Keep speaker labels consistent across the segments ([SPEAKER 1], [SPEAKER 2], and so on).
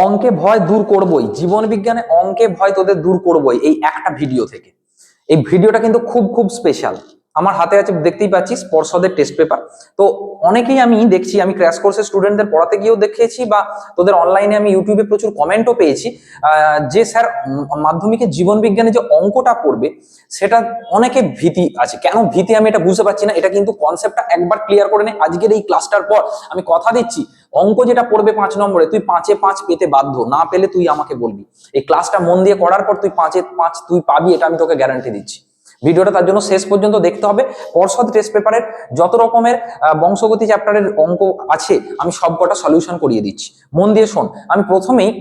[SPEAKER 1] অঙ্কে ভয় দূর করবই, জীবন বিজ্ঞানে অঙ্কে ভয় তোদের দূর করবই, এই একটা ভিডিও থেকে। এই ভিডিওটা কিন্তু খুব খুব স্পেশাল। আমার হাতে আছে, দেখতেই পাচ্ছিস, পর্ষদের টেস্ট পেপার। তো অনেকেই আমি দেখছি, আমি ক্র্যাশ কোর্সের স্টুডেন্টদের পড়াতে গিয়েও দেখেছি, বা তোদের অনলাইনে আমি ইউটিউবে প্রচুর কমেন্টও পেয়েছি, যে স্যার মাধ্যমিকের জীবন বিজ্ঞানে যে অঙ্কটা পড়বে সেটা অনেকে ভীতি আছে। কেন ভীতি আমি এটা বুঝতে পারছি না। এটা কিন্তু কনসেপ্টটা একবার ক্লিয়ার করে নে আজকের এই ক্লাসটার পর। আমি কথা দিচ্ছি, অঙ্ক যেটা পড়বে 5 নম্বরে, তুই 5-এ 5 পেতে বাধ্য, না পেলে তুই আমাকে বলবি। এই ক্লাসটা মন দিয়ে করার পর তুই 5-এ 5 তুই পাবি, এটা আমি তোকে গ্যারান্টি দিচ্ছি। ভিডিওটা তার জন্য শেষ পর্যন্ত দেখতে হবে। পর্ষদ টেস্ট পেপারের যত রকমের বংশগতি চ্যাপ্টারের অঙ্ক আছে আমি সবকটা সলিউশন করিয়ে দিচ্ছি, মন দিয়ে শোন। আমি প্রথমেই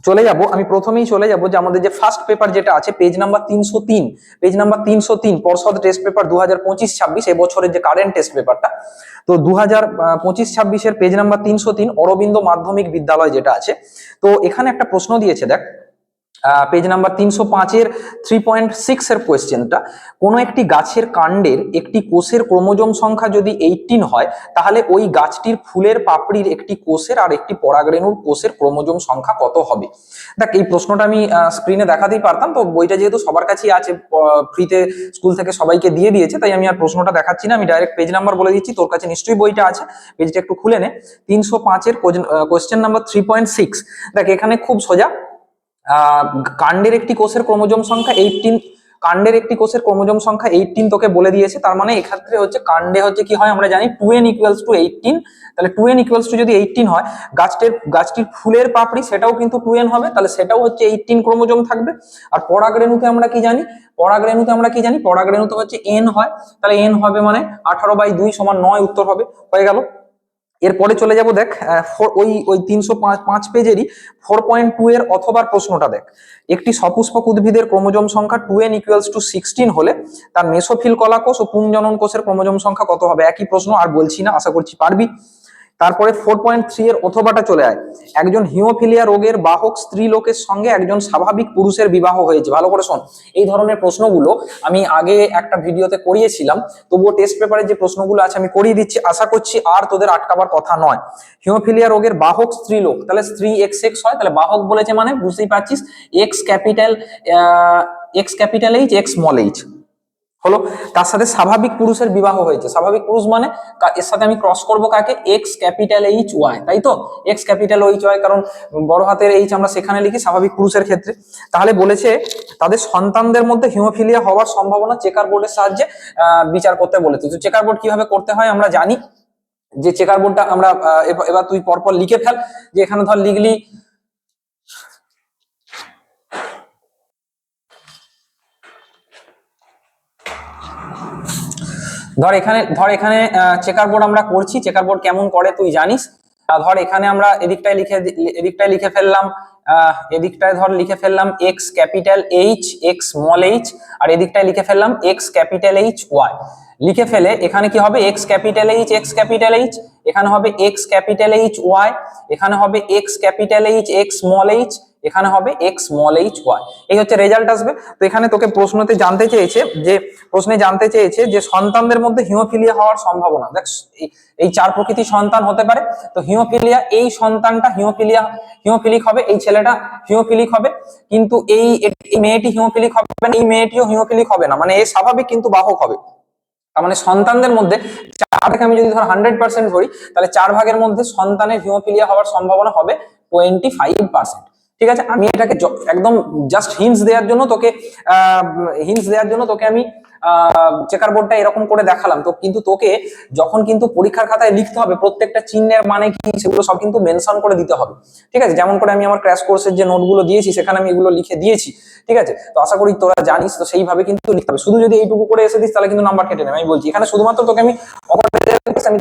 [SPEAKER 1] চলে যাব যে আমাদের যে ফার্স্ট পেপার যেটা আছে, পেজ নাম্বার 303, পেজ নাম্বার 303 পর্ষদ টেস্ট পেপার 2025-26 এবছরের যে কারেন্ট টেস্ট পেপারটা। তো 2025-26-এর পেজ নাম্বার 303 অরবিন্দ মাধ্যমিক বিদ্যালয় যেটা আছে। তো এখানে একটা প্রশ্ন দিয়েছে, দেখ পেজ নাম্বার 305-এর 3.6 এর কোয়েশ্চেনটা, কোন একটি গাছের কাণ্ডের একটি কোষের ক্রোমোজোম সংখ্যা যদি 18 হয়, তাহলে ওই গাছটির ফুলের পাপড়ির একটি কোষের আর একটি পরাগরেণুর কোষের ক্রোমোজোম সংখ্যা কত হবে। দেখ এই প্রশ্নটা আমি স্ক্রিনে দেখাতেই পারতাম, তো বইটা যেহেতু সবার কাছেই আছে, ফ্রিতে স্কুল থেকে সবাইকে দিয়ে দিয়েছে, তাই আমি আর প্রশ্নটা দেখাচ্ছি না, আমি ডাইরেক্ট পেজ নাম্বার বলে দিচ্ছি। তোর কাছে নিশ্চয়ই বইটা আছে, পেজটা একটু খুলে নে। 305-এর কোয়েশ্চেন নাম্বার 3.6। দেখ এখানে খুব সোজা, কাণ্ডের একটি কোষের ক্রোমোজোম সংখ্যা 18, কাণ্ডের একটি কোষের ক্রোমোজোম সংখ্যা 18 তোকে বলে দিয়েছে। তার মানে এক্ষেত্রে হচ্ছে কাণ্ডে হচ্ছে কি হয় আমরা জানি 2n = 18। তাহলে 2n = যদি 18 হয়, গাছটির ফুলের পাপড়ি সেটাও কিন্তু 2n হবে, তাহলে সেটাও হচ্ছে 18 ক্রোমোজোম থাকবে। আর পরাগরেণুতে আমরা কি জানি, পরাগরেণুতে হচ্ছে n হয়, তাহলে n হবে মানে 18/2 = 9 উত্তর হবে, হয়ে গেল। এরপরে চলে যাব, দেখ ওই 305 পেজেরই 4.2 এর অথবা প্রশ্নটা দেখ। একটি সপুষ্পক উদ্ভিদের ক্রোমোজোম সংখ্যা 2n = 16 হলে তার মেসোফিল কলা কোষ ও পুংজনন কোষের ক্রোমোজোম সংখ্যা কত হবে। একই প্রশ্ন, আর বলছি না, আশা করছি পারবি। তারপরে 4.3 এর অথবাটা চলে আয়। একজন হিমোফিলিয়া রোগের বাহক স্ত্রী লোকের সঙ্গে একজন স্বাভাবিক পুরুষের বিবাহ হয়েছে। ভালো করে শোন, এই ধরনের প্রশ্নগুলো আমি আগে একটা ভিডিওতে করিয়েছিলাম, তবুও টেস্ট পেপারে যে প্রশ্নগুলো আছে আমি করিয়ে দিচ্ছি, আশা করছি আর তোদের আটকাবার কথা নয়। হিমোফিলিয়া রোগের বাহক স্ত্রী লোক, তাহলে স্ত্রী XX হয়, তাহলে বাহক বলেছে মানে বুঝতেই পারছিস X capital H X small h হলো। তার সাথে স্বাভাবিক পুরুষের বিবাহ হয়েছে। স্বাভাবিক পুরুষ মানে এর সাথে আমি ক্রস করব কাকে, XHY, তাই তো, XHY, কারণ বড় হাতের H আমরা সেখানে লিখি স্বাভাবিক পুরুষের ক্ষেত্রে। তাহলে বলেছে তাদের সন্তানদের মধ্যে হিমোফিলিয়া হওয়ার সম্ভাবনা চেকার বোর্ডের সাহায্যে বিচার করতে বলেছে। তো চেকার বোর্ড কিভাবে করতে হয় আমরা জানি, যে চেকার বোর্ডটা আমরা এবার তুই পরপর লিখে ফেল। যে এখানে ধর লিখলি, ধর এখানে চেকার বোর্ড আমরা করছি। চেকার বোর্ড কেমন করে তুই জানিস। ধর এখানে আমরা এদিকটায় লিখে ফেললাম, এদিকটায় ধর লিখে ফেললাম XH X স্মল h, আর এদিকটায় লিখে ফেললাম XHY। লিখে ফেলে এখানে কি হবে, XH এখানে হবে XHY, এখানে হবে XH X স্মল h, এখানে হবে XHY। এই হচ্ছে রেজাল্ট আসবে। তো এখানে তোকে প্রশ্নে জানতে চেয়েছে যে সন্তানদের মধ্যে হিমোফিলিয়া হওয়ার সম্ভাবনা। দেখ এই 4 প্রকৃতির সন্তান হতে পারে, তো হিমোফিলিয়া, এই সন্তানটা হিমোফিলিক হবে, এই ছেলেটা হিমোফিলিক হবে, কিন্তু এই মেয়েটি হিমোফিলিক হবে না, এই মেয়েটিও হিমোফিলিক হবে না, মানে এ স্বাভাবিক কিন্তু বাহক হবে। তার মানে সন্তানদের মধ্যে 4 থেকে আমি যদি ধর 100% ধরি, তাহলে 4 ভাগের মধ্যে সন্তানের হিমোফিলিয়া হওয়ার সম্ভাবনা হবে 25%। ঠিক আছে, আমি এটাকে একদম জাস্ট হিন্টস দেওয়ার জন্য তোকে আমি চেকার বোর্ডটা এরকম করে দেখালাম। তো কিন্তু তোকে যখন কিন্তু পরীক্ষার খাতায় লিখতে হবে, প্রত্যেকটা চিহ্নের মানে কি সেগুলো সব কিন্তু মেনশন করে দিতে হবে। ঠিক আছে, যেমন করে আমি আমার ক্র্যাশ কোর্সের যে নোটগুলো দিয়েছি সেখানে আমি এগুলো লিখে দিয়েছি। ঠিক আছে, তো আশা করি তোরা জানিস, তো সেইভাবে কিন্তু লিখতে হবে। শুধু যদি এইটুকু করে এসে দিস তাহলে কিন্তু নাম্বার কেটে নেবে। আমি বলছি এখানে শুধুমাত্র তোকে আমি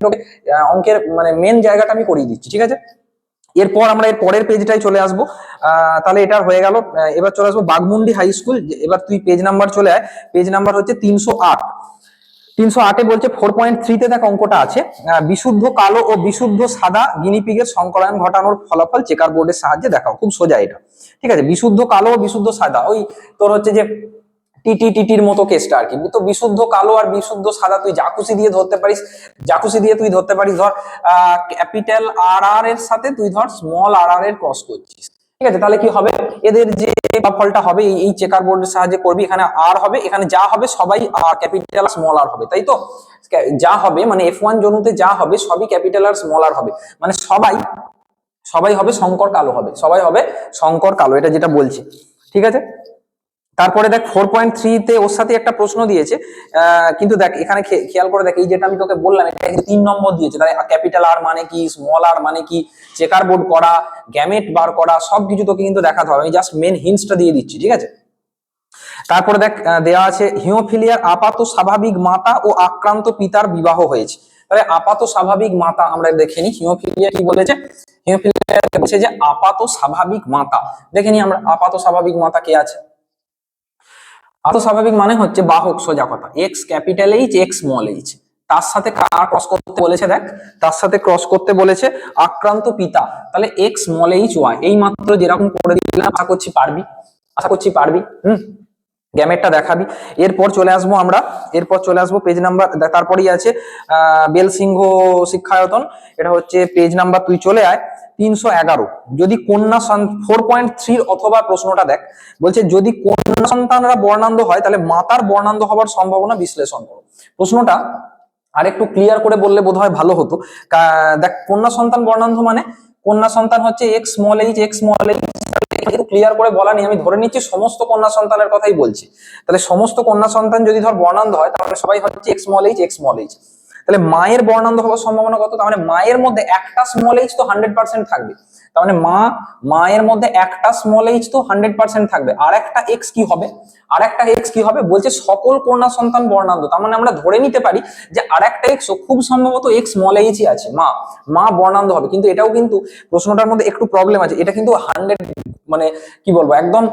[SPEAKER 1] তোকে অঙ্কের মানে মেন জায়গাটা আমি করিয়ে দিচ্ছি। ঠিক আছে, এরপর আমরা এর পরের পেজটাই চলে আসবো। তাহলে এটা হয়ে গেল। এবার চলে আসবো বাগমুন্ডি হাই স্কুল। এবার তুই পেজ নাম্বার চলে আয়, পেজ নাম্বার হচ্ছে 308। 308-এ বলছে 4.3-তে দেখ অঙ্কটা আছে, বিশুদ্ধ কালো ও বিশুদ্ধ সাদা গিনিপিগের সংকরায়ন ঘটানোর ফলাফল চেকার বোর্ডের সাহায্যে দেখাও। খুব সোজা এটা। ঠিক আছে, বিশুদ্ধ কালো ও বিশুদ্ধ সাদা, ওই তোর হচ্ছে যে টিটির মতো কেসটা আর কি। তো বিশুদ্ধ কালো আর বিশুদ্ধ সাদা তুই যা খুশি দিয়ে ধরতে পারিস, যা খুশি দিয়ে তুই ধরতে পারিস। ধর ক্যাপিটাল আর এর সাথে তুই ধর স্মল আর এর ক্রস করছিস, ঠিক আছে? তাহলে কি হবে, এদের যে ফলটা হবে এই চেকার বোর্ডের সাহায্যে করবি। এখানে আর হবে, এখানে যা হবে সবাই ক্যাপিটাল স্মল আর হবে, তাই তো? যা হবে মানে F1 জনুতে যা হবে সবই ক্যাপিটাল আর স্মল আর হবে, মানে সবাই হবে শঙ্কর কালো হবে, সবাই হবে শঙ্কর কালো, এটা যেটা বলছি, ঠিক আছে? তারপরে দেখ 4.3 তে ওর সাথে একটা প্রশ্ন দিয়েছে, কিন্তু দেখ এখানে খেয়াল করে দেখ, এই যেটা আমি তোকে বললাম এটা কিন্তু 3 নম্বর দিয়েছে। তাহলে ক্যাপিটাল আর মানে কি, স্মল আর মানে কি, চেকার বোর্ড করা, গ্যামেট বার করা, সবকিছু তোকে কিন্তু দেখাতে হবে। আমি জাস্ট মেন হিন্টসটা দিয়ে দিচ্ছি, ঠিক আছে? তারপরে দেখ দেওয়া আছে হিমোফিলিয়ার আপাত স্বাভাবিক মাতা ও আক্রান্ত পিতার বিবাহ হয়েছে। তাহলে আপাত স্বাভাবিক মাতা আমরা দেখে নিই, হিমোফিলিয়া কি বলেছে? হিমোফিলিয়া বলছে যে আপাত স্বাভাবিক মাতা। দেখে নিই আমরা আপাত স্বাভাবিক মাতা কে আছে। আপাত স্বাভাবিক মানে হচ্ছে বাহক, সোজা কথা, x capital H x small H. তার সাথে কার ক্রস করতে বলেছে? দেখ তার সাথে ক্রস করতে বলেছে আক্রান্ত পিতা। তাহলে এক্স স্মল এইচ ওয়াই, এই মাত্র যেরকম করে দিলাম, আশা করছি পারবি, আশা করছি পারবি। গ্যামেটটা দেখাবি। এরপর চলে আসবো আমরা, এরপর চলে আসবো পেজ নাম্বার, তারপরেই আছে বেল সিংহ শিক্ষায়তন, এটা হচ্ছে পেজ নাম্বার, তুই চলে আয় 311। যদি কন্যা 4.3 অথবা প্রশ্নটা দেখ, বলছে যদি কন্যা সন্তানরা বর্ণান্ধ হয় তাহলে মাতার বর্ণান্ধ হওয়ার সম্ভাবনা বিশ্লেষণ করো। প্রশ্নটা আরেকটু ক্লিয়ার করে বললে বোধহয় ভালো হতো। দেখ কন্যা সন্তান বর্ণান্ধ মানে কন্যা সন্তান হচ্ছে x small H x small H, clear করে বলা নেই, আমি ধরে নিচ্ছি সমস্ত কন্যা সন্তানের কথাই বলছি। তাহলে সমস্ত কন্যা সন্তান যদি ধর বর্ণান্ধ হয় তাহলে সবাই হচ্ছে x small H x small H. তাহলে মায়ের বর্ণান্ধ হওয়ার সম্ভাবনা কত? তার মানে মায়ের মধ্যে একটা স্মল এইচ তো 100% থাকবে। তার মানে মায়ের মধ্যে একটা স্মল এইচ তো 100% থাকবে। আর একটা এক্স কি হবে? আর একটা এক্স কি হবে বলছে সকল কন্যা সন্তান বর্ণান্ধ। তার মানে আমরা ধরে নিতে পারি যে আর একটা এক্স খুব সম্ভবত এক্স স্মল এইচই আছে, মা বর্ণান্ধ হবে। কিন্তু এটাও কিন্তু প্রশ্নটার মধ্যে একটু প্রবলেম আছে, এটা কিন্তু 100 মানে কি বলবো একদম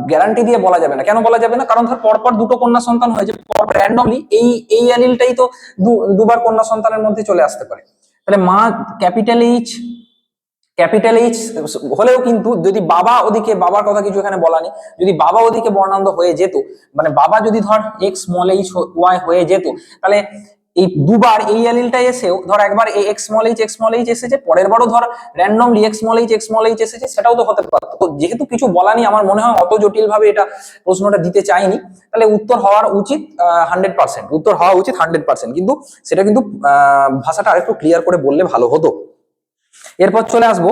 [SPEAKER 1] গ্যারান্টি দিয়ে বলা যাবে না। কেন বলা যাবে না? কারণ ধর পরপর দুটো কন্যা সন্তান হয়েছে, পরপর র্যান্ডমলি এই অ্যালিলটাই তো দুবার কন্যা সন্তানের মধ্যে চলে আসতে পারে। তাহলে মা ক্যাপিটাল এইচ হলেও কিন্তু যদি বাবা ওদিকে, বাবার কথা কিছু এখানে বলা নেই, যদি বাবা ওদিকে বর্ণান্ধ হয়ে যেত, মানে বাবা যদি ধর এক্স স্মল এইচ ওয়াই হয়ে যেত, তাহলে এই দুবার এই অ্যালিলটা এসেও ধর একবার এক্স স্মল এইচ এসেছে, পরের বারও ধর র্যান্ডমলি এক্স স্মল এইচ এসেছে, সেটাও তো হতে পারতো। তো যেহেতু কিছু বলা নেই, আমার মনে হয় অত জটিল ভাবে এটা প্রশ্নটা দিতে চাইনি। তাহলে উত্তর হওয়ার উচিত 100%, উত্তর হওয়া উচিত 100%, কিন্তু সেটা কিন্তু ভাষাটা আরেকটু ক্লিয়ার করে বললে ভালো হতো। এরপর চলে আসবো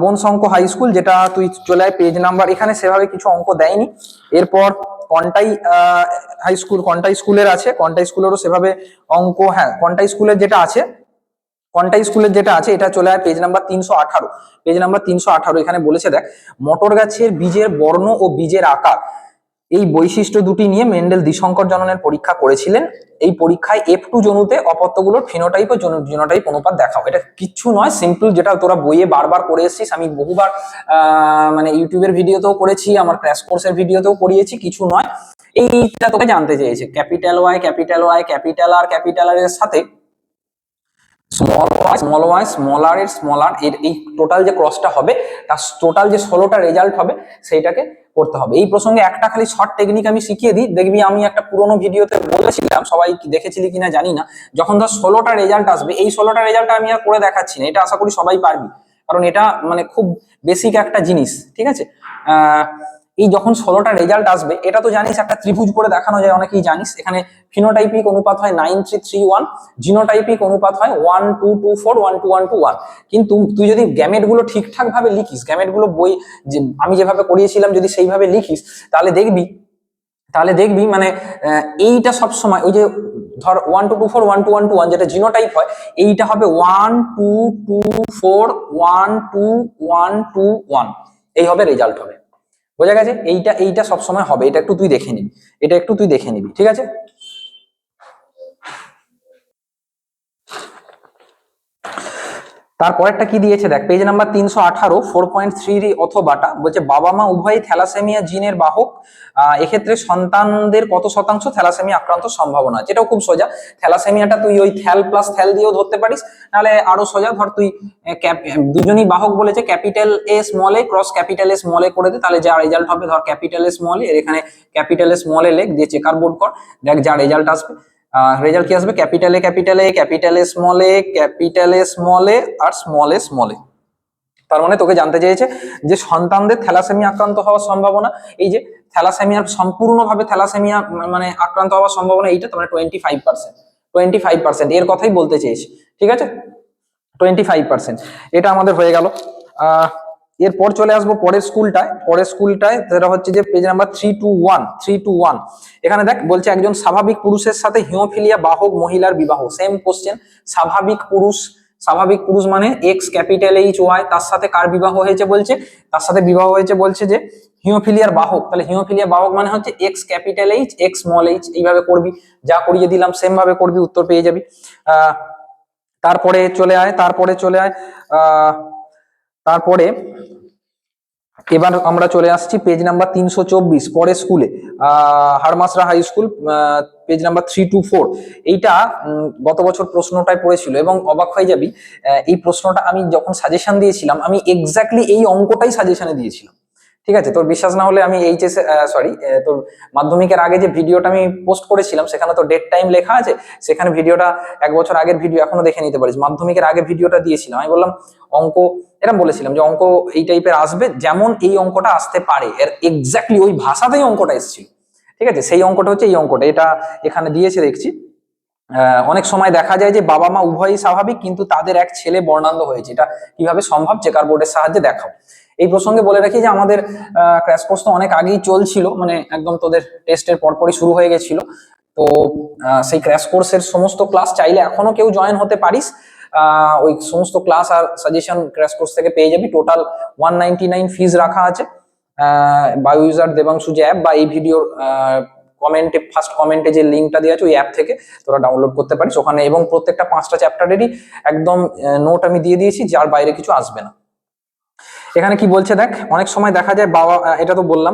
[SPEAKER 1] বনশঙ্ক হাই স্কুল, যেটা তুই চলে আয় পেজ নাম্বার, এখানে সেভাবে কিছু অঙ্ক দেয়নি। এরপর কন্টাই হাই স্কুল, কন্টাই স্কুলের আছে, কন্টাই স্কুলেরও সেভাবে অঙ্ক, হ্যাঁ কন্টাই স্কুলের যেটা আছে, কন্টাই স্কুলের যেটা আছে এটা চলে আয় পেজ নাম্বার 318। পেজ নাম্বার 318 এখানে বলেছে দেখ মটর গাছের বীজের বর্ণ ও বীজের আকার এই বৈশিষ্ট্য দুটি নিয়ে মেন্ডেল দ্বিসংকর জননের পরীক্ষা করেছিলেন। এই পরীক্ষায় F2 জনুতে অপত্যগুলোর ফিনোটাইপ ও জিনোটাইপ অনুপাত দেখাও। এটা কিচ্ছু নয়, সিম্পল, যেটা তোরা বইয়ে বারবার করে এসেছিস, আমি বহুবার মানে ইউটিউবের ভিডিওতেও করেছি, আমার ক্র্যাশ কোর্সের ভিডিওতেও করিয়েছি, কিছু নয়। এইটা তোকে জানতে চেয়েছে, ক্যাপিটাল ওয়াই ক্যাপিটাল আর এর সাথে স্মল ওয়াই স্মল আর এর এই টোটাল যে ক্রসটা হবে, তার টোটাল যে 16টা রেজাল্ট হবে সেইটাকে করতে হবে। এই প্রসঙ্গে একটা খালি শর্ট টেকনিক আমি শিখিয়ে দিই, দেখবি আমি একটা পুরোনো ভিডিওতে বলেছিলাম, সবাই দেখেছিলি কিনা জানি না। যখন ধর 16টা রেজাল্ট আসবে, এই 16টা রেজাল্ট আমি আর করে দেখাচ্ছি না, এটা আশা করি সবাই পারবি, কারণ এটা মানে খুব বেসিক একটা জিনিস, ঠিক আছে? এই যখন 16টা রেজাল্ট আসবে, এটা তো জানিস একটা ত্রিভুজ করে দেখানো যায়, অনেকেই জানিস। এখানে ফিনোটাইপিক অনুপাত হয় 9331, জিনোটাইপিক অনুপাত হয় 1224 12121। কিন্তু তুই যদি গ্যামেট গুলো ঠিকঠাক ভাবে লিখিস, গ্যামেট গুলো বই যে আমি যেভাবে করিয়েছিলাম যদি সেইভাবে লিখিস, তাহলে দেখবি মানে এইটা সব সময় ওই যে ধর 1224 12121 যেটা জিনোটাইপ হয়, এইটা হবে 1224 12121, এই হবে রেজাল্ট হবে। বোঝা গেছে? এইটা সবসময় হবে, এটা একটু তুই দেখে নিবি, ঠিক আছে? তারপরেরটা কি দিয়েছে দেখ, পেজ নাম্বার 318, 4.3 অথবাটা বলছে বাবা মা উভয়ই থ্যালাসেমিয়া জিনের বাহক, এক্ষেত্রে সন্তানদের কত শতাংশ থ্যালাসেমিয়া আক্রান্ত সম্ভাবনা আছে। এটাও খুব সোজা, থ্যালাসেমিয়াটা তুই ওই থ্যাল প্লাস থ্যাল দিয়েও ধরতে পারিস, নাহলে আরো সোজা ধর তুই দুজনই বাহক বলেছে, capital A small A cross capital A small A করে দে, তাহলে যা রেজাল্ট হবে ধর ক্যাপিটাল এ স্মল এ, এখানে ক্যাপিটাল এ স্মল এ লেখ দিয়ে চেকার বোর্ড কর, দেখ যা রেজাল্ট আসবে। রেজাল্ট কি আসবে, capital A capital A capital A small A capital A small A আর স্মল এ স্মল এ। তার মানে তোকে জানতে চেয়েছে যে সন্তানদের থ্যালাসেমিয়া আক্রান্ত হওয়ার সম্ভাবনা, এই যে থ্যালাসেমিয়ার সম্পূর্ণভাবে থ্যালাসেমিয়া মানে আক্রান্ত হওয়ার সম্ভাবনা এইটা, তোমার 25%, 25% এর কথাই বলতে চেয়েছে, ঠিক আছে, 25%। এটা আমাদের হয়ে গেল। এরপর চলে আসবো পরের স্কুলটায় যেটা হচ্ছে যে পেজ নাম্বার 321। এখানে দেখ বলছে একজন স্বাভাবিক পুরুষের সাথে হিমোফিলিয়া বাহক মহিলার বিবাহ, সেম কোশ্চেন। স্বাভাবিক পুরুষ মানে এক্স ক্যাপিটাল এইচ ওয়াই, তার সাথে কার বিবাহ হয়েছে বলছে, তার সাথে বিবাহ হয়েছে বলছে যে হিমোফিলিয়ার বাহক, তাহলে হিমোফিলিয়া বাহক মানে হচ্ছে x capital H x small H, এইভাবে করবি, যা করিয়ে দিলাম সেম ভাবে করবি, উত্তর পেয়ে যাবি। তারপরে চলে আয় তারপরে এবার আমরা চলে আসছি পেজ নাম্বার 324 পরের স্কুলে, হারমাসরা হাই স্কুল, পেজ নাম্বার 324। এইটা গত বছর প্রশ্নটায় পড়েছিল এবং অবাক হয়ে যাবি, এই প্রশ্নটা আমি যখন সাজেশন দিয়েছিলাম আমি এক্স্যাক্টলি এই অঙ্কটাই সাজেশনে দিয়েছিলাম, ঠিক আছে। তোর বিশ্বাস না হলে আমি এইচএস তোর মাধ্যমিকের আগে যে ভিডিওটা আমি পোস্ট করেছিলাম সেখানে তো ডেট টাইম লেখা আছে, সেখানে ভিডিওটা 1 বছর আগের ভিডিও, এখনো দেখে নিতে পারিস। মাধ্যমিকের আগে ভিডিওটা দিয়েছিলাম, আমি বললাম অঙ্ক এরকম বলেছিলাম যে অঙ্ক এই টাইপের আসবে, যেমন এই অঙ্কটা আসতে পারে, এর এক্স্যাক্টলি ওই ভাষাতেই অঙ্কটা এসেছিল, ঠিক আছে। সেই অঙ্কটা হচ্ছে এই অঙ্কটা, এটা এখানে দিয়েছে দেখছি। অনেক সময় দেখা যায় যে বাবা মা উভয়ই স্বাভাবিক কিন্তু তাদের এক ছেলে বর্ণান্ধ হয়েছে, এটা কিভাবে সম্ভব, চেকার বোর্ডের সাহায্যে দেখাও। এই প্রসঙ্গে বলে রাখি যে আমাদের ক্র্যাশ কোর্স তো অনেক আগেই চলছিল, মানে একদম তোদের টেস্টের পরপরই শুরু হয়ে গেছিল। তো সেই ক্র্যাশ কোর্সের সমস্ত ক্লাস চাইলে এখনো কেউ জয়েন হতে পারিস, ওই সমস্ত ক্লাস আর সাজেশন ক্র্যাশ কোর্স থেকে পেয়ে যাবি। টোটাল 199 ফিজ রাখা আছে। বায়ো ইউজার দেবাংশু যে অ্যাপ বা এই ভিডিওর কমেন্টে ফার্স্ট কমেন্টে যে লিঙ্কটা দেওয়া আছে ওই অ্যাপ থেকে তোরা ডাউনলোড করতে পারিস ওখানে, এবং প্রত্যেকটা 5টা চ্যাপ্টারেরই একদম নোট আমি দিয়ে দিয়েছি, যার বাইরে কিছু আসবে না। এখানে কি বলছে দেখ, অনেক সময় দেখা যায় বাবা, এটা তো বললাম,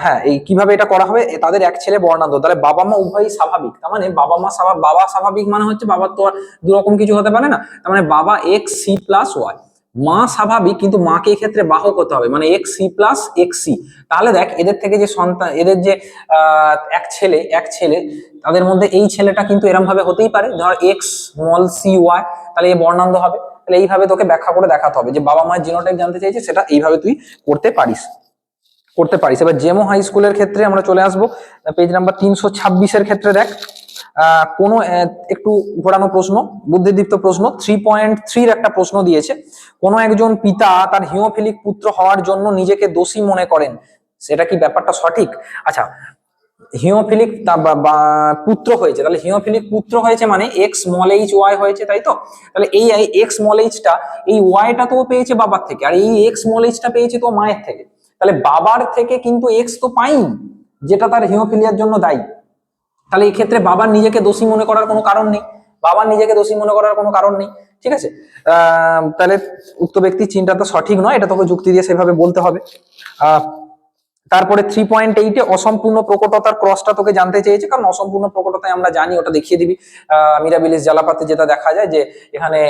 [SPEAKER 1] হ্যাঁ এই কিভাবে এটা করা হবে, তাদের এক ছেলে বর্ণাঢ্য, তাহলে বাবা মা উভয়ই স্বাভাবিক, তার মানে বাবা স্বাভাবিক মানে হচ্ছে বাবার তো আর দুরকম কিছু হতে পারে না, তার মানে বাবা এক্স সি প্লাস ওয়াই, মা স্বাভাবিক কিন্তু মাকে এই ক্ষেত্রে বাহক হতে হবে, মানে X C plus X C. তাহলে দেখ এদের থেকে যে সন্তান, এদের যে এক ছেলে তাদের মধ্যে এই ছেলেটা কিন্তু এরম ভাবে হতেই পারে, ধর এক্স স্মল সি ওয়াই, তাহলে এ বর্ণান্ধ হবে। তাহলে এইভাবে তোকে ব্যাখ্যা করে দেখাতে হবে যে বাবা মায়ের জিনোটাইপ জানতে চাইছে, সেটা এইভাবে তুই করতে পারিস। এবার জেমো হাই স্কুলের ক্ষেত্রে আমরা চলে আসবো, পেজ নাম্বার 326 ক্ষেত্রে দেখ, কোনো একটু ঘোরানো প্রশ্ন, বুদ্ধিদীপ্ত প্রশ্ন, 3.3 একটা প্রশ্ন দিয়েছে। কোনো একজন পিতা তার হিমোফিলিক পুত্র হওয়ার জন্য নিজেকে দোষী মনে করেন, সেটা কি ব্যাপারটা সঠিক? আচ্ছা, হিমোফিলিক পুত্র হয়েছে, তাহলে হিমোফিলিক পুত্র হয়েছে মানে এক্স স্মল এইচ ওয়াই হয়েছে, তাই তো? তাহলে এই এক্স স্মল এইচটা, এই ওয়াইটা তো পেয়েছে বাবার থেকে, আর এই এক্স স্মল এইচটা পেয়েছে তো মায়ের থেকে, তাহলে বাবার থেকে কিন্তু এক্স তো পাইনি, যেটা তার হিমোফিলিয়ার জন্য দায়ী। তাহলে এই ক্ষেত্রে বাবার নিজেকে দোষী মনে করার কোনো কারণ নেই, ঠিক আছে। তাহলে উক্ত ব্যক্তির চিন্তাটা সঠিক নয়, এটা তোকে যুক্তি দিয়ে সেভাবে বলতে হবে। তারপরে 3.8 অসম্পূর্ণ প্রকটতার ক্রসটা তোকে জানতে চেয়েছে, কারণ অসম্পূর্ণ প্রকটতায় আমরা জানি ওটা দেখিয়ে দিবি, মিরাবিলিস জালাপাতে যেটা দেখা যায় যে এখানে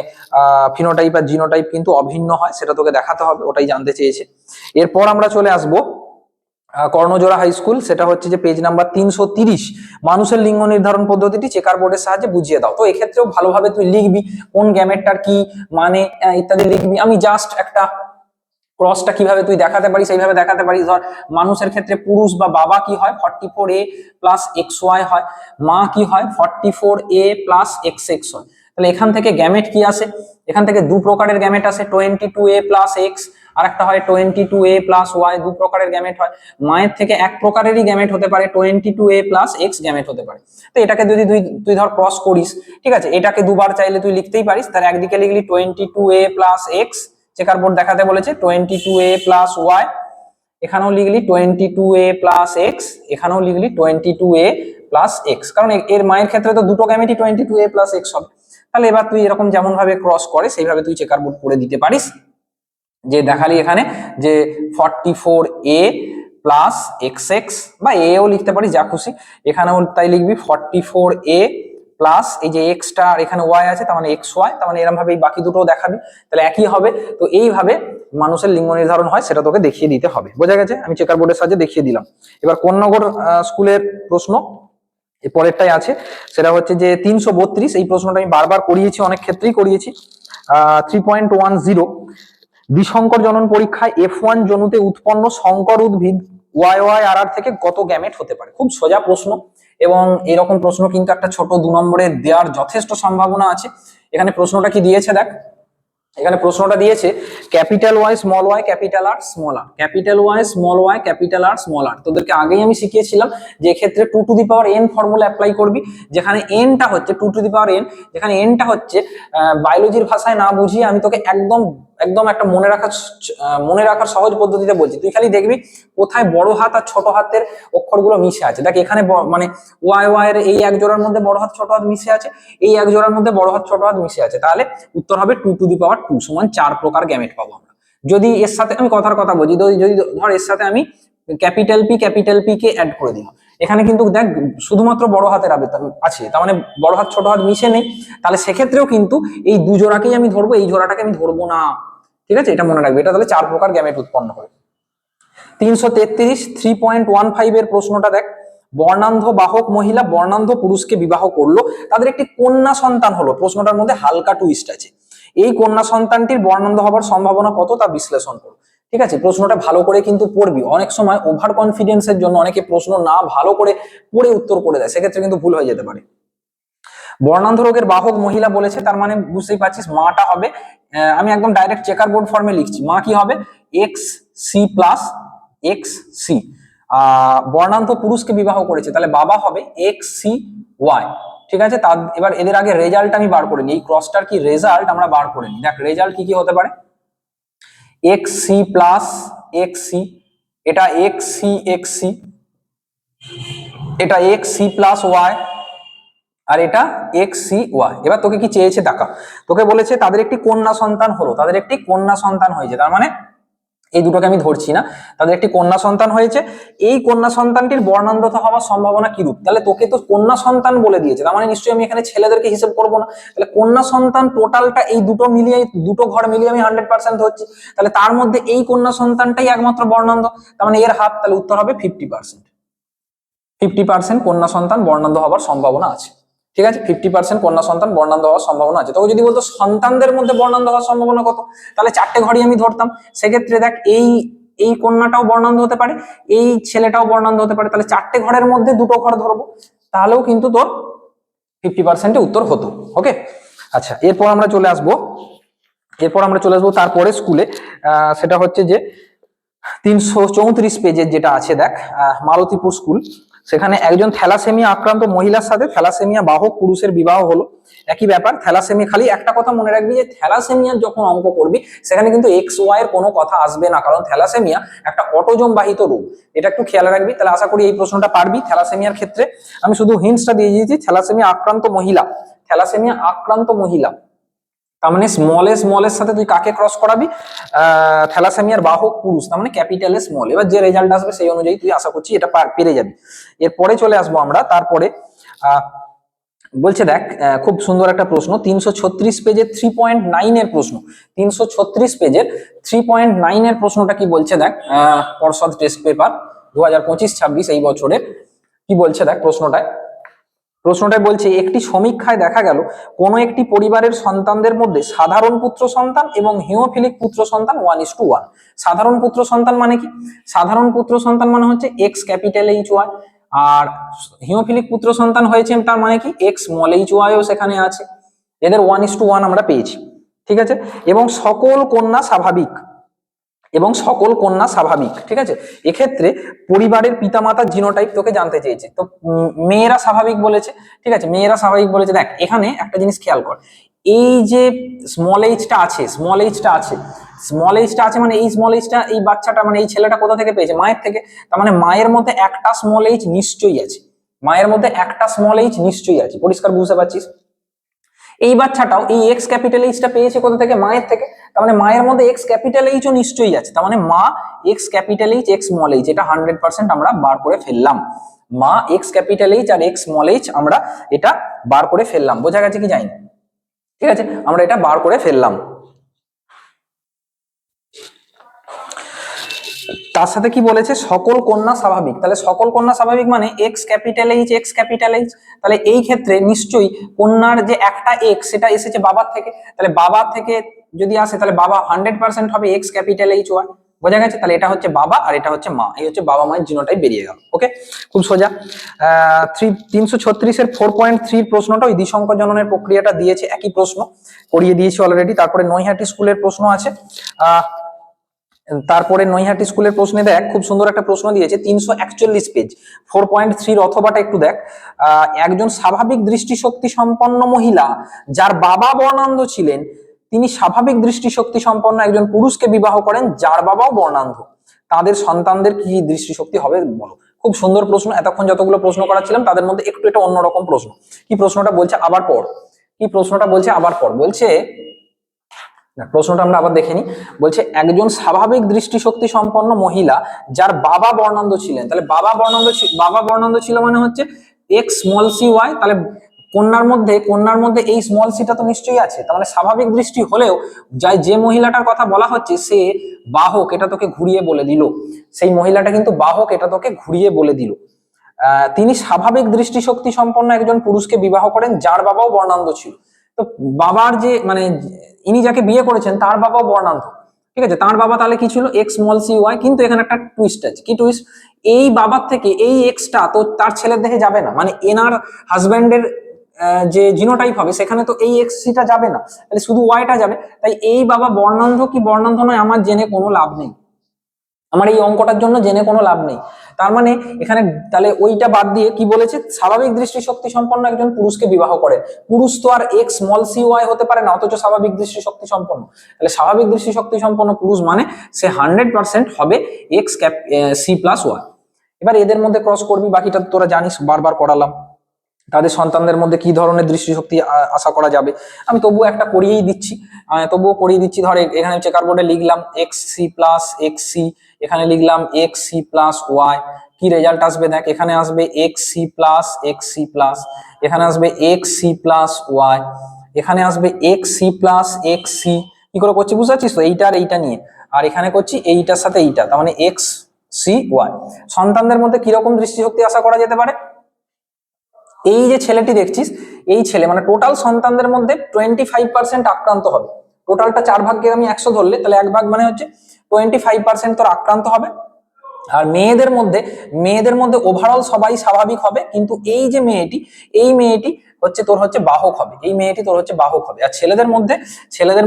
[SPEAKER 1] ফিনোটাইপ আর জিনোটাইপ কিন্তু অভিন্ন হয়, সেটা তোকে দেখাতে হবে, ওটাই জানতে চেয়েছে। এরপর আমরা চলে আসবো কর্ণজোড়া হাই স্কুল, সেটা হচ্ছে যে পেজ নাম্বার 330, মানুষের লিঙ্গ নির্ধারণ পদ্ধতিটি চেকার বোর্ডের সাহায্যে বুঝিয়ে দাও। তো এক্ষেত্রেও ভালোভাবে তুই লিখবি কোন গ্যামেটটার কি মানে ইত্যাদি লিখবি। আমি জাস্ট একটা ক্রসটা কিভাবে তুই দেখাতে পারিস এইভাবে দেখাতে পারিস। ধর মানুষের ক্ষেত্রে পুরুষ বা বাবা কি হয় 44A প্লাস XY হয়, মা কি হয় 44A প্লাস XX হয়। তাহলে এখান থেকে গ্যামেট কি আসে, এখান থেকে দু প্রকারের গ্যামেট আসে, 22A প্লাস X, আর একটা হয় 22A প্লাস Y, দু প্রকারের গ্যামেট হয়। মায়ের থেকে এক প্রকারেরই গ্যামেট হতে পারে, 22A প্লাস X গ্যামেট হতে পারে। তো এটাকে যদি তুই ধর ক্রস করিস, ঠিক আছে, এটাকে দুবার চাইলে তুই লিখতেই পারিস। তার একদিকে লিখলি 22A plus X, checker board দেখাতে বলেছে 22A প্লাস ওয়াই, এখানেও লিখলি 22A প্লাস এক্স, এখানেও লিখলি 22A প্লাস এক্স, কারণ এর মায়ের ক্ষেত্রে তো দুটো গ্যামেটই 22A প্লাস এক্স হবে। তাহলে এবার তুই এরকম যেমন ভাবে ক্রস করে সেইভাবে তুই চেকার বোর্ড করে দিতে পারিস, যে দেখালি এখানে যে 44a প্লাস এক্স এক্স, বা এও লিখতে পারিস যা খুশি, এখানেও তাই লিখবি 44a প্লাস এই যে এক্সটা এখানে ওয়াই আছে তার মানে এক্স ওয়াই, তার মানে এরকম ভাবে এই বাকি দুটো দেখাবি, তাহলে একই হবে। তো এইভাবে মানুষের লিঙ্গ নির্ধারণ হয় সেটা তোকে দেখিয়ে দিতে হবে। বোঝা গেছে? আমি চেকার বোর্ডের সাহায্যে দেখিয়ে দিলাম। এবার কোন্নগর স্কুলের প্রশ্ন এর পরেরটাই আছে, সেটা হচ্ছে যে 332, এই প্রশ্নটা আমি বারবার করিয়েছি, অনেক ক্ষেত্রেই করিয়েছি। 3.10, দ্বিসংকর জনন পরীক্ষায় F1 জনুতে উৎপন্ন সংকর উদ্ভিদ YYRR থেকে কত গ্যামেট হতে পারে? খুব সোজা প্রশ্ন, এবং এরকম প্রশ্ন কিন্তু একটা ছোট 2 নম্বরে দেওয়ার যথেষ্ট সম্ভাবনা আছে। এখানে প্রশ্নটা কি দিয়েছে দেখ, এখানে প্রশ্নটা দিয়েছে capital Y small Y capital R small R, capital Y small Y capital R small R. তোদেরকে আগেই আমি শিখিয়েছিলাম যে এক্ষেত্রে 2n ফর্মুলা অ্যাপ্লাই করবি, যেখানে nটা হচ্ছে 2n, যেখানে nটা হচ্ছে বায়োলজির ভাষায় না বুঝিয়ে আমি তোকে একদম একদম একটা মনে রাখার সহজ পদ্ধতিতে বলছি। তুই খালি দেখবি কোথায় বড় হাত আর ছোট হাতের অক্ষরগুলো মিশে আছে। দেখ এখানে মানে ওয়াই ওয়াই এর এই এক জোড়ার মধ্যে বড় হাত ছোট হাত মিশে আছে, এই এক জোড়ার মধ্যে বড় হাত ছোট হাত মিশে আছে, তাহলে উত্তর হবে 2 সমান 4 প্রকার গ্যামেট পাবো আমরা। যদি এর সাথে আমি কথার কথা বলছি, যদি ধর এর সাথে আমি ক্যাপিটাল পি কে অ্যাড করে দিলাম, এখানে কিন্তু দেখ শুধুমাত্র বড় হাতের আছে, তার মানে বড় হাত ছোট হাত মিশে নেই, তাহলে সেক্ষেত্রেও কিন্তু এই 2 জোড়াকেই আমি ধরবো, এই জোড়াটাকে আমি ধরবো না। ঠিক আছে, এটা মনে রাখবে, এটা তাহলে 4 প্রকার গ্যামেট উৎপন্ন হবে। 333 3.15 এর প্রশ্নটা দেখ, বর্ণান্ধ বাহক মহিলা বর্ণান্ধ পুরুষকে বিবাহ করলো, তাদের একটি কন্যা সন্তান হলো। প্রশ্নটার মধ্যে হালকা টুইস্ট আছে, এই কন্যা সন্তানটির বর্ণান্ধ হবার সম্ভাবনা কত তা বিশ্লেষণ করো। ঠিক আছে, প্রশ্নটা ভালো করে কিন্তু পড়বি। অনেক সময় ওভার কনফিডেন্সের জন্য অনেকে প্রশ্ন না ভালো করে পড়ে উত্তর করে দেয়, সেক্ষেত্রে কিন্তু ভুল হয়ে যেতে পারে। বর্ণান্ধ রোগের বাহক মহিলা বলেছে, তার মানে বুঝতেই পারছিস মাটা হবে, আমি একদম ডাইরেক্ট চেকার বোর্ড ফর্মে লিখছি, মা কি হবে X C plus X C. বর্ণান্ধ পুরুষকে বিবাহ করেছে, তাহলে বাবা হবে এক্স সি ওয়াই। ঠিক আছে, তার এবার এদের আগে রেজাল্ট আমি বার করে নিই, এই ক্রসটার কি রেজাল্ট আমরা বার করে নিই। দেখ রেজাল্ট কি কি হতে পারে, X C plus X C, এটা এক্স সি, এটা এক্স সি প্লাস ওয়াই, আর এটা এক্স সি ওয়াই। এবার তোকে কি চেয়েছে দেখা, তোকে বলেছে তাদের একটি কন্যা সন্তান হলো, তাদের একটি কন্যা সন্তান হয়েছে, তার মানে এই দুটোকে আমি ধরছি না, তাদের একটি কন্যা সন্তান হয়েছে, এই কন্যা সন্তানটির বর্ণান্ধতা হওয়ার সম্ভাবনা কি রূপ। তাহলে তোকে তো কন্যা সন্তান বলে দিয়েছে, তার মানে নিশ্চয়ই আমি এখানে ছেলেদেরকে হিসেব করবো না, তাহলে কন্যা সন্তান টোটালটা এই দুটো মিলিয়ে, দুটো ঘর মিলিয়ে আমি 100% ধরছি, তাহলে তার মধ্যে এই কন্যা সন্তানটাই একমাত্র বর্ণান্ধ, তার মানে এর হাত, তাহলে উত্তর হবে 50%। 50% কন্যা সন্তান বর্ণান্ধ হওয়ার সম্ভাবনা আছে। ঠিক আছে, 50% কন্যা সন্তান বর্ণান্ধ হওয়ার সম্ভাবনা আছে। তবে যদি বলতো সন্তানদের মধ্যে বর্ণান্ধ হওয়ার সম্ভাবনা কত, তাহলে 4টে ঘরই আমি ধরতাম। সেক্ষেত্রে দেখ এই কন্যাটাও বর্ণান্ধ হতে পারে, এই ছেলেটাও বর্ণান্ধ হতে পারে, তাহলে 4টে ঘরের মধ্যে 2টো ঘর ধরবো, তাহলেও কিন্তু তোর 50% উত্তর হতো। ওকে, আচ্ছা এরপর আমরা চলে আসবো, তারপরে স্কুলে, সেটা হচ্ছে যে 334 পেজের যেটা আছে দেখ, মালতীপুর স্কুল, সেখানে একজন থ্যালাসেমিয়া আক্রান্ত মহিলার সাথে থ্যালাসেমিয়া বাহক পুরুষের বিবাহ হলো। একই ব্যাপার, থ্যালাসেমিয়া, খালি একটা কথা মনে রাখবি যে থ্যালাসেমিয়ার যখন অঙ্ক করবি সেখানে কিন্তু এক্স ওয়াই এর কোনো কথা আসবে না, কারণ থ্যালাসেমিয়া একটা অটোজোম বাহিত রোগ, এটা একটু খেয়াল রাখবি। তাহলে আশা করি এই প্রশ্নটা পারবি। থ্যালাসেমিয়ার ক্ষেত্রে আমি শুধু হিন্টসটা দিয়ে দিয়েছি, থ্যালাসেমিয়া আক্রান্ত মহিলা, তার মানে স্মল এর সাথে তুই কাকে ক্রস করাবি, থ্যালাসেমিয়ার বাহক পুরুষ, তার মানে ক্যাপিটাল স্মল। এবার যে রেজাল্ট আসবে সেই অনুযায়ী তুই আশা করছি এটা পেরে যাবি। এরপরে চলে আসবো আমরা, তারপরে বলছে দেখ খুব সুন্দর একটা প্রশ্ন, 336 পেজের 3.9 এর প্রশ্ন, 336 পেজের 3.9 এর প্রশ্নটা কি বলছে দেখ, পর্ষদ টেস্ট পেপার 2025-26 এই বছরের কি বলছে দেখ প্রশ্নটাই বলছে, একটি সমীক্ষায় দেখা গেল কোন একটি পরিবারের সন্তানদের মধ্যে সাধারণ পুত্র সন্তান এবং হিমোফিলিক পুত্র সন্তান 1:1। সাধারণ পুত্র সন্তান মানে কি, সাধারণ পুত্র সন্তান মানে হচ্ছে এক্স ক্যাপিটাল এইচ ওয়াই, আর হিমোফিলিক পুত্র সন্তান হয়েছে তার মানে কি এক্স স্মল এইচ ওয়াইও সেখানে আছে, এদের 1:1 আমরা পেয়েছি। ঠিক আছে, এবং সকল কন্যা স্বাভাবিক। ঠিক আছে, এক্ষেত্রে পরিবারের পিতামাতার জিনোটাইপ তোকে জানতে চেয়েছে, তো মেয়েরা স্বাভাবিক বলেছে। ঠিক আছে, মেয়েরা স্বাভাবিক বলেছে। দেখ এখানে একটা জিনিস খেয়াল কর, এই যে স্মল এইচটা আছে মানে এই স্মল এইচটা এই বাচ্চাটা মানে এই ছেলেটা কোথা থেকে পেয়েছে, মায়ের থেকে, তার মানে মায়ের মধ্যে একটা স্মল এইচ নিশ্চয়ই আছে, পরিষ্কার বুঝতে পারছিস। এই বাচ্চাটাও এই এক্স ক্যাপিটাল এইচটা পেয়েছে কোথা থেকে? মায়ের থেকে। তার মানে মায়ের মধ্যে এক্স ক্যাপিটাল এইচও নিশ্চয়ই আছে, তার মানে মা x capital H x small H, এটা 100% আমরা বার করে ফেললাম। মা x capital H R x small H আমরা এটা বার করে ফেললাম। বোঝা গেছে কি জানি? ঠিক আছে, আমরা এটা বার করে ফেললাম। তার সাথে কি বলেছে? সকল কন্যা স্বাভাবিক। তাহলে সকল কন্যা স্বাভাবিক মানে x capital H x capital H. তাহলে এই ক্ষেত্রে নিশ্চয়ই কন্যার যে একটা এক্স সেটা এসেছে বাবার থেকে, তাহলে বাবা থেকে যদি আসে তাহলে বাবা 100% হবে এক্স ক্যাপিটাল এইচ ওয়াই। বোঝা গেছে? তাহলে এটা হচ্ছে বাবা আর এটা হচ্ছে মা, এই হচ্ছে বাবা মায়ের জিনোটাই বেরিয়ে গেল। ওকে, খুব সোজা। 336 এর 4.3 প্রশ্নটা ওই দ্বিসংকর জননের প্রক্রিয়াটা দিয়েছে, একই প্রশ্ন করিয়ে দিয়েছি অলরেডি। তারপরে নৈহাটি স্কুলের প্রশ্ন আছে। তারপরে নৈহাটি স্কুলের প্রশ্নে দেখ, খুব সুন্দর একটা প্রশ্ন দিয়েছে, 341 পেজ, 4.3 অথবাটা একটু দেখ। একজন স্বাভাবিক দৃষ্টিশক্তি সম্পন্ন মহিলা যার বাবা বর্ণান্ধ ছিলেন, তিনি স্বাভাবিক দৃষ্টিশক্তি সম্পন্ন একজন পুরুষকে বিবাহ করেন যার বাবাও বর্ণান্ধ, তাদের সন্তানদের কি দৃষ্টিশক্তি হবে বলো। খুব সুন্দর প্রশ্ন। এতক্ষণ যতগুলো প্রশ্ন করাচ্ছিলাম তাদের মধ্যে একটু এটা অন্যরকম প্রশ্ন। কি প্রশ্নটা বলছে আবার পড়, কি প্রশ্নটা বলছে আবার পড়। বলছে, প্রশ্নটা আমরা আবার দেখে নিই। বলছে একজন স্বাভাবিক দৃষ্টিশক্তি সম্পন্ন মহিলা যার বাবা বর্ণান্ধ ছিলেন, তাহলে বাবা বর্ণান্ধ ছিল মানে হচ্ছে এক্স স্মল সি ওয়াই। তাহলে কন্যার মধ্যে এই স্মল সিটা তো নিশ্চয়ই আছে, তার মানে স্বাভাবিক দৃষ্টি হলেও যে মহিলাটার কথা বলা হচ্ছে সে বাহক, এটা তোকে ঘুরিয়ে বলে দিল। সেই মহিলাটা কিন্তু বাহক, এটা তোকে ঘুরিয়ে বলে দিল। তিনি স্বাভাবিক দৃষ্টিশক্তি সম্পন্ন একজন পুরুষকে বিবাহ করেন যার বাবাও বর্ণান্ধ ছিল। তো বাবার যে মানে ইনি যাকে বিয়ে করেছেন তার বাবাও বর্ণান্ধ, ঠিক আছে? তার বাবা তাহলে কি ছিল? X small C Y. কিন্তু এখানে একটা টুইস্ট আছে। কি টুইস্ট? এই বাবার থেকে এই এক্সটা তো তার ছেলের দেখে যাবে না, মানে এনার হাজবেন্ডের যে জিনোটাইপ হবে সেখানে তো এই এক্স সিটা যাবে না, তাহলে শুধু ওয়াইটা যাবে। তাই এই বাবা বর্ণান্ধ কি বর্ণান্ধ নয় আমার জেনে কোনো লাভ নেই, আমার এই অঙ্কটার জন্য জেনে কোনো লাভ নেই। তার মানে এখানে তাহলে ওইটা বাদ দিয়ে কি বলেছে? স্বাভাবিক দৃষ্টিশক্তি সম্পন্ন একজন পুরুষকে বিবাহ করে। পুরুষ তো আর এক্স স্মল সি ওয়াই হতে পারে না, অথচ স্বাভাবিক দৃষ্টিশক্তি সম্পন্ন। তাহলে স্বাভাবিক দৃষ্টিশক্তি সম্পন্ন পুরুষ মানে সে 100% হবে X cap C plus Y. এবার এদের মধ্যে ক্রস করবি, বাকিটা তোরা জানিস, বারবার করালাম। তাদের সন্তানদের মধ্যে কি ধরনের দৃষ্টিশক্তি আশা করা যাবে, আমি তবুও একটা করিয়েই দিচ্ছি। ধর এখানে চেকার বোর্ডে লিখলাম X C plus X C, এখানে লিখলাম এক্স সি প্লাস ওয়াই। কি রেজাল্ট আসবে দেখ, এখানে আসবে X C plus X C plus, এখানে আসবে এক্স সি প্লাস ওয়াই, এখানে আসবে X C plus X C. কি করে করছি বুঝতে পারছিস তো? এইটা আর এইটা নিয়ে, আর এখানে করছি এইটার সাথে এইটা, তার মানে এক্স সি ওয়াই। সন্তানদের মধ্যে কিরকম দৃষ্টিশক্তি আশা করা যেতে পারে? এই যে ছেলেটি দেখছিস, এই ছেলে মানে টোটাল সন্তানদের মধ্যে 25% আক্রান্ত হবে। টোটালটা 4 ভাগকে আমি 100 ধরলে, তাহলে 1 ভাগ মানে হচ্ছে 25% তোর আক্রান্ত হবে। আর মেয়েদের মধ্যে ওভারঅল সবাই স্বাভাবিক হবে, কিন্তু এই যে মেয়েটি হচ্ছে তোর হচ্ছে বাহক হবে, এই মেয়েটি তোর হচ্ছে বাহক হবে। আর ছেলেদের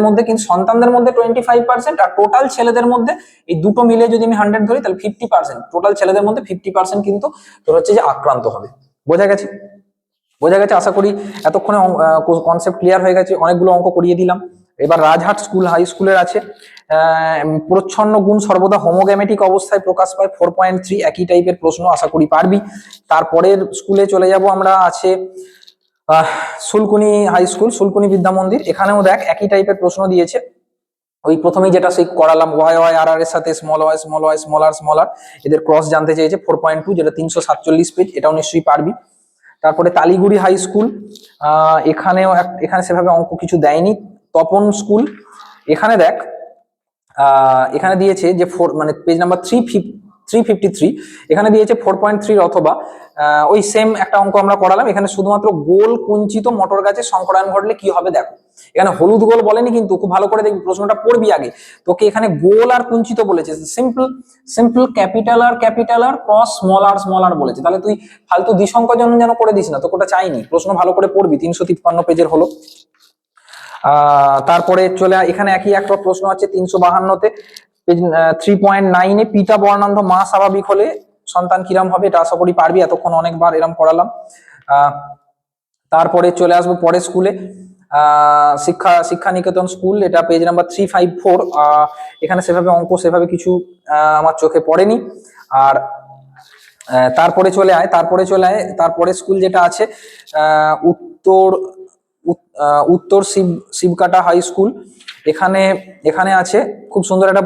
[SPEAKER 1] মধ্যে কিন্তু সন্তানদের মধ্যে 25%, আর টোটাল ছেলেদের মধ্যে এই দুটো মিলে যদি আমি 100 ধরি তাহলে 50%, টোটাল ছেলেদের মধ্যে 50% কিন্তু তোর হচ্ছে যে আক্রান্ত হবে। বোঝা গেছে? আশা করি এতক্ষণে কনসেপ্ট ক্লিয়ার হয়ে গেছে। অনেকগুলো অঙ্ক করিয়ে দিলাম। এবার রাজহাট হাই স্কুলের আছে, প্রচ্ছন্ন গুণ সর্বদা হোমোগ্যামেটিক অবস্থায় প্রকাশ পায়, 4.3, একই টাইপের প্রশ্ন, আশা করি পারবি। তারপরের স্কুলে চলে যাব আমরা, আছে সুলকুনি হাই স্কুল, সুলকুনি বিদ্যা মন্দির। এখানেও দেখ একই টাইপের প্রশ্ন দিয়েছে। ওই প্রথমেই যেটা সেই করালাম, ওয়াই আর আর এর সাথে স্মল ওয়াই স্মল আর এদের ক্রস জানতে চেয়েছে, 4.2, যেটা 347 পেজ, এটাও নিশ্চয়ই পারবি। তারপরে তালিগুড়ি হাই স্কুল, এখানে সেভাবে অঙ্ক কিছু দেয়নি। তপন স্কুল, এখানে দেখ এখানে দিয়েছে যে মানে পেজ নাম্বার 353, এখানে দিয়েছে 4.3 অথবা ওই সেম একটা অঙ্ক আমরা করালাম। এখানে শুধুমাত্র গোল কুঞ্চিত মটর গাছের সংকরায়ন ঘটলে কি হবে দেখো। এখানে হলুদ গোল বলেনি, কিন্তু খুব ভালো করে দেখবি, প্রশ্নটা পড়বি আগে। তোকে এখানে গোল আর কুঞ্চিত বলেছে, সিম্পল ক্যাপিটাল আর ক্রস স্মল আর বলেছে। তাহলে তুই ফালতু দ্বিসংকোচন যেন করে দিস না, তোকে ওটা চাইনি। প্রশ্ন ভালো করে পড়বি, 353 পেজের হলো। তারপরে এখানে একই একটা প্রশ্ন আছে 352-তে, পেজ 3.9-এ, পিতা বর্ণান্ধ মা স্বাভাবিক হলে সন্তান কিরম হবে, এটা আশা করি পারবি, এতক্ষণ অনেকবার এরম করালাম। তারপরে চলে আসবো পরের স্কুলে, শিক্ষা নিকেতন স্কুল, এটা পেজ নাম্বার 354। এখানে সেভাবে কিছু আমার চোখে পড়েনি। আর তারপরে চলে আয় তারপরে স্কুল যেটা আছে উত্তর শিবকাটা হাই স্কুল। এখানে এখানে আছে খুব সুন্দর একটা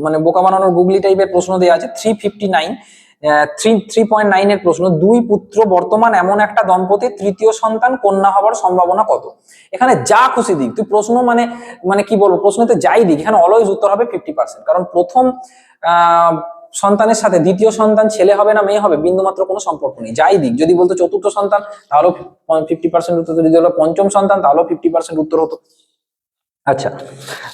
[SPEAKER 1] মানে বোকা বানানোর গুগলি টাইপের প্রশ্ন দেওয়া আছে 359 3.9 এর প্রশ্ন, দুই পুত্র বর্তমান এমন একটা দম্পতির তৃতীয় সন্তান কন্যা হওয়ার সম্ভাবনা কত। এখানে যা খুশি দিক তুই প্রশ্ন, মানে মানে কি বলবো, প্রশ্নতে যাই দিক এখানে অলওয়েজ উত্তর হবে 50%, কারণ প্রথম সন্তানের সাথে দ্বিতীয় সন্তান ছেলে হবে না মেয়ে হবে বিন্দুমাত্র কোনো সম্পর্ক নেই। যাই দিক, যদি বলতো চতুর্থ সন্তান তাহলেও 50% উত্তর, যদি হলো পঞ্চম সন্তান তাহলেও 50% উত্তর হতো। আচ্ছা,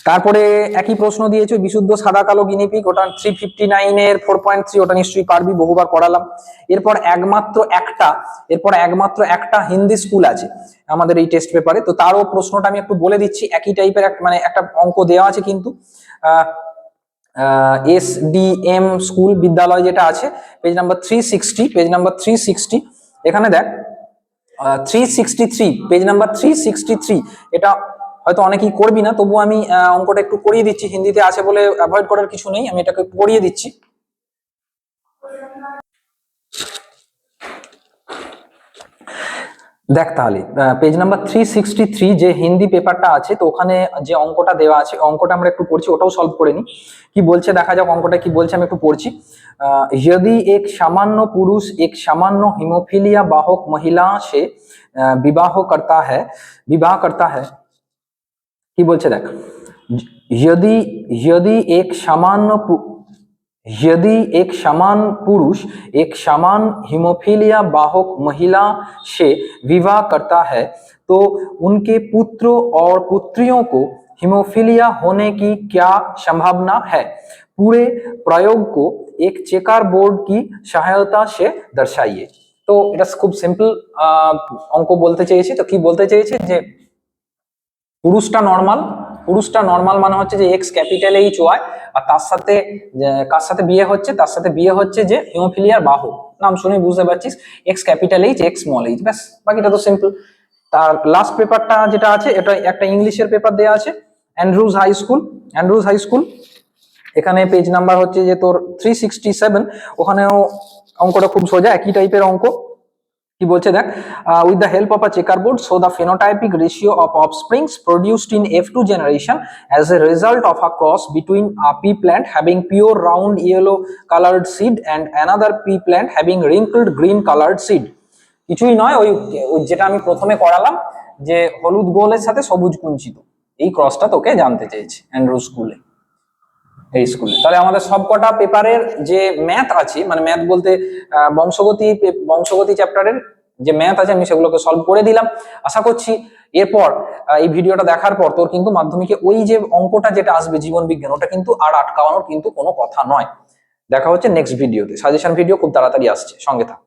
[SPEAKER 1] তারপরে একই প্রশ্ন দিয়েছে বিশুদ্ধ সাদা কালো গিনিপিগ, ওটা 359 এর 4.3, ওটা নিশ্চয়ই পারবি, বহুবার পড়ালাম। এরপর একমাত্র একটা হিন্দি স্কুল আছে আমাদের এই টেস্ট পেপারে, তো তারও প্রশ্নটা আমি একটু বলে দিচ্ছি। একই টাইপের মানে একটা অঙ্ক দেওয়া আছে কিন্তু SDM স্কুল বিদ্যালয় যেটা আছে, পেজ নাম্বার 360, এখানে দেখ 363, পেজ নাম্বার 363, এটা হয়তো অনেকেই করবি না, তবু আমি অঙ্কটা একটু করিয়ে দিচ্ছি, হিন্দিতে আছে বলে অ্যাভয়েড করার কিছু নেই, আমি এটাকে একটু করিয়ে দিচ্ছি। দেখ তাহলে পেজ নাম্বার 363 যে হিন্দি পেপারটা আছে, তো ওখানে যে অঙ্কটা দেওয়া আছে, অঙ্কটা আমরা একটু পড়ছি, ওটাও সলভ করে নি। কি বলছে দেখা যাক অঙ্কটা কি বলছে, আমি একটু পড়ছি। यदि एक सामान्य पुरुष एक सामान्य हिमोफिलिया वाहक महिला से विवाह करता है কি বলছে দেখ, यदि यदि एक सामान्य पुरुष एक सामान्य हिमोफिलिया वाहक महिला से विवाह करता है तो उनके पुत्र और पुत्रियों को हिमोफिलिया होने की क्या संभावना है। पूरे प्रयोग को एक चेकर बोर्ड की सहायता से दर्शाइए। तो এটা খুব সিম্পল অঙ্ক বলতে চেয়েছি। তো কি বলতে চেয়েছে যে পুরুষটা নর্মাল মানে হচ্ছে যে এক্স ক্যাপিটাল এইচ ওয়াই, আর তার সাথে কার সাথে বিয়ে হচ্ছে যে হিমোফিলিয়ার বাহক, নাম শুনে বুঝতে পারছিস, x capital H x small H, ব্যাস বাকিটা তো সিম্পল। তার লাস্ট পেপারটা যেটা আছে, এটা একটা ইংলিশের পেপার দেওয়া আছে, অ্যান্ড্রুজ হাই স্কুল, এখানে পেজ নাম্বার হচ্ছে যে তোর 367, ওখানেও অঙ্কটা খুব সোজা, একই টাইপের অঙ্ক। কি বলছে দেখ, with the help of a checkerboard show the phenotypic ratio of offsprings produced in F2 generation as a result of a cross between a pea plant having pure round yellow colored seed and another pea plant having wrinkled green colored seed। কিছুই নয়, ওই যেটা আমি প্রথমে করালাম যে হলুদ গোলের সাথে সবুজ কুঞ্চিত, এই ক্রসটা তোকে জানতে চেয়েছে অ্যান্ড্রু স্কুলে, এই স্কুলে। তাহলে আমাদের সবকটা পেপারের যে ম্যাথ আছে, মানে ম্যাথ বলতে বংশগতি চ্যাপ্টারের যে ম্যাথ আছে, আমি সেগুলোকে সলভ করে দিলাম। আশা করছি এরপর এই ভিডিওটা দেখার পর তোর কিন্তু মাধ্যমিকে ওই যে অঙ্কটা যেটা আসবে জীবন বিজ্ঞান, ওটা কিন্তু আর আটকানোর কিন্তু কোনো কথা নয়। দেখা হচ্ছে নেক্সট ভিডিওতে, সাজেশন ভিডিও খুব তাড়াতাড়ি আসছে, সঙ্গে থাক।